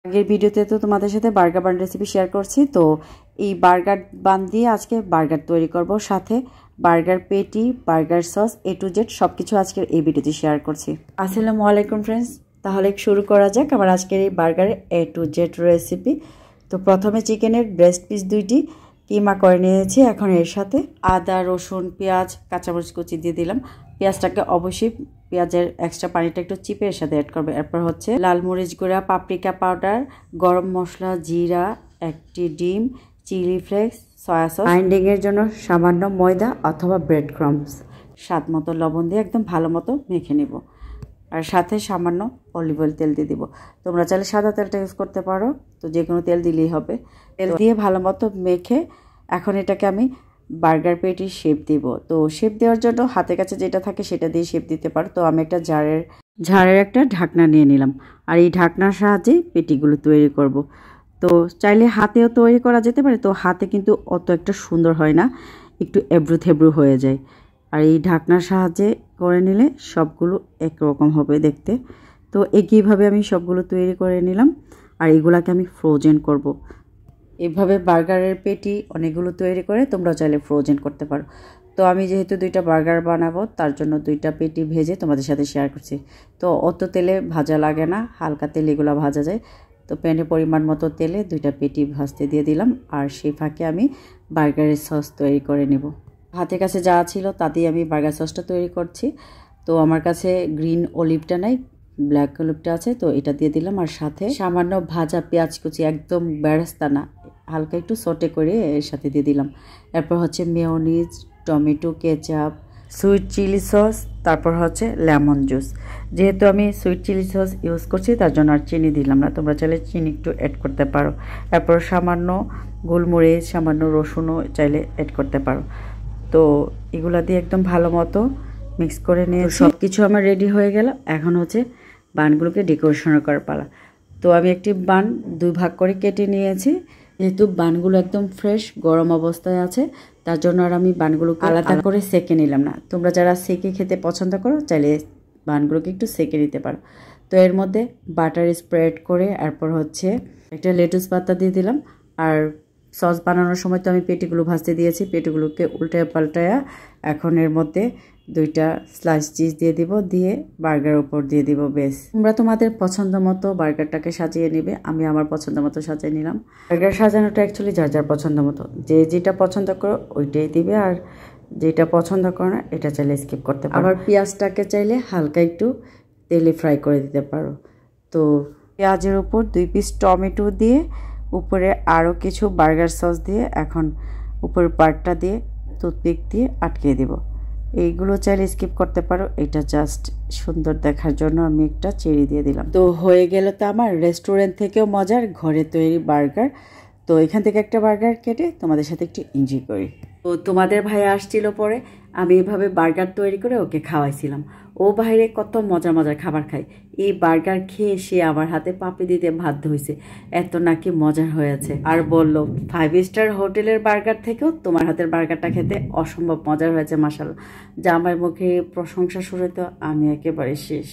আগের ভিডিওতে তো তোমাদের সাথে বার্গার বান রেসিপি শেয়ার করছি। তো এই বার্গার বান দিয়ে আজকে বার্গার তৈরি করব, সাথে বার্গার পেটি, burger sauce, A to Z সবকিছু আজকের এই ভিডিওতে শেয়ার করছি। আসসালামু আলাইকুম ফ্রেন্ডস, তাহলে শুরু করা যাক আমার আজকের এই বার্গারের A to Z রেসিপি। তো প্রথমে চিকেনের ব্রেস্ট পিস 2টি কিমা করে নিয়েছি। এখন এর সাথে আদা, রসুন, পেঁয়াজ, কাঁচামরিচ কুচি দিয়ে দিলাম। পেঁয়াজটাকে অবশ্যই পেঁয়াজের এক্সট্রা পানিটা একটু চিপে এর সাথে অ্যাড করবে। এরপর হচ্ছে লাল মরিচ গুঁড়া, পাপরিকা পাউডার, গরম মশলা, জিরা, একটি ডিম, চিলি ফ্লেক্স, সয়া সস, বাইন্ডিংয়ের জন্য সামান্য ময়দা অথবা ব্রেড ক্রাম্বস, স্বাদ মতো লবণ দিয়ে একদম ভালো মতো মেখে নেব। আর সাথে সামান্য অলিভ অয়েল তেল দিয়ে দিব। তোমরা চাইলে সাদা তেলটা ইউজ করতে পারো, তো যে কোনো তেল দিলেই হবে। তেল দিয়ে ভালো মতো মেখে এখন এটাকে আমি বার্গার পেটির শেপ দিব। তো শেপ দেওয়ার জন্য হাতের কাছে যেটা থাকে সেটা দিয়ে শেপ দিতে পারো। তো আমি একটা ঝাড়ের একটা ঢাকনা নিয়ে নিলাম, আর এই ঢাকনার সাহায্যে পেটিগুলো তৈরি করব। তো চাইলে হাতেও তৈরি করা যেতে পারে, তো হাতে কিন্তু অত একটা সুন্দর হয় না, একটু এবড়ো থেবড়ো হয়ে যায়। আর এই ঢাকনার সাহায্যে করে নিলে সবগুলো একরকম হবে দেখতে। তো একইভাবে আমি সবগুলো তৈরি করে নিলাম, আর এগুলাকে আমি ফ্রোজেন করব। এভাবে বার্গারের পেটি অনেকগুলো তৈরি করে তোমরা চাইলে ফ্রোজেন করতে পারো। তো আমি যেহেতু 2টা বার্গার বানাবো, তার জন্য 2টা পেটি ভেজে তোমাদের সাথে শেয়ার করছি। তো অত তেলে ভাজা লাগে না, হালকা তেলে এগুলো ভাজা যায়। তো প্যানে পরিমাণ মতো তেলে 2টা পেটি ভাজতে দিয়ে দিলাম, আর সেই ফাঁকে আমি বার্গারের সস তৈরি করে নেব। হাতের কাছে যা ছিল তা দিয়ে আমি বার্গার সসটা তৈরি করছি। তো আমার কাছে গ্রিন অলিভটা নাই, ব্ল্যাক অলিভটা আছে, তো এটা দিয়ে দিলাম। আর সাথে সামান্য ভাজা পেঁয়াজ কুচি, একদম বেরেস্তা না, হালকা একটু সটে করে এর সাথে দিয়ে দিলাম। এরপর হচ্ছে mayonnaise, tomato ketchup, sweet chilli sauce, তারপর হচ্ছে লেমন জুস। যেহেতু আমি সুইট চিলি সস ইউজ করছি তার জন্য আর চিনি দিলাম না, তোমরা চাইলে চিনি একটু অ্যাড করতে পারো। এরপর সামান্য গোলমরিচ, সামান্য রসুনও চাইলে অ্যাড করতে পারো। তো এগুলা দিয়ে একদম ভালো মতো মিক্স করে নিয়ে সব কিছু আমার রেডি হয়ে গেল। এখন হচ্ছে বানগুলোকে ডেকোরেশন করার পালা। তো আমি একটি বান 2 ভাগ করে কেটে নিয়েছি। যেহেতু বানগুলো একদম ফ্রেশ গরম অবস্থায় আছে, তার জন্য আর আমি বানগুলোকে আলাদা করে সেকে নিলাম না। তোমরা যারা সেকে খেতে পছন্দ করো চাইলে বানগুলোকে একটু সেকে নিতে পারো। তো এর মধ্যে বাটার স্প্রেড করে এরপর হচ্ছে একটা লেটুস পাতা দিয়ে দিলাম। আর সস বানানোর সময় তো আমি পেটিগুলো ভাজতে দিয়েছি, পেটিগুলোকে উল্টায় পাল্টায়া এখন এর মধ্যে 2টা স্লাইস চিজ দিয়ে দিব, দিয়ে বার্গার উপর দিয়ে দিব। বেশ, তোমরা তোমাদের পছন্দ মতো বার্গারটাকে সাজিয়ে নেবে। আমি আমার পছন্দ মতো সাজিয়ে নিলাম। বার্গার সাজানোটা অ্যাকচুয়ালি যার যার পছন্দ মতো, যে যেটা পছন্দ করো ওইটাই দিবে, আর যেটা পছন্দ করো না এটা চাইলে স্কিপ করতে পারো। আবার পেঁয়াজটাকে চাইলে হালকা একটু তেলে ফ্রাই করে দিতে পারো। তো পেঁয়াজের উপর 2 পিস টমেটো দিয়ে উপরে আরও কিছু বার্গার সস দিয়ে এখন উপরের পার্টটা দিয়ে টুথপিক দিয়ে আটকে দেব। এইগুলো চাইলে স্কিপ করতে পারো, এটা জাস্ট সুন্দর দেখার জন্য আমি একটা চেরি দিয়ে দিলাম। তো হয়ে গেল তো আমার রেস্টুরেন্ট থেকেও মজার ঘরে তৈরি বার্গার। তো এখান থেকে একটা বার্গার কেটে তোমাদের সাথে একটু এনজয় করি। তো তোমাদের ভাই আসছিল পরে আমি এভাবে বার্গার তৈরি করে ওকে খাওয়াইছিলাম। ও বাইরে কত মজার মজার খাবার খায়, এই বার্গার খেয়ে সে আমার হাতে পাপড়ি দিতে বাধ্য হয়েছে, এত নাকি মজার হয়েছে। আর বলল 5 স্টার হোটেলের বার্গার থেকেও তোমার হাতের বার্গারটা খেতে অসম্ভব মজার হয়েছে মাশাআল্লাহ। যা আমার মুখে প্রশংসা শুনে তো আমি একেবারে শেষ।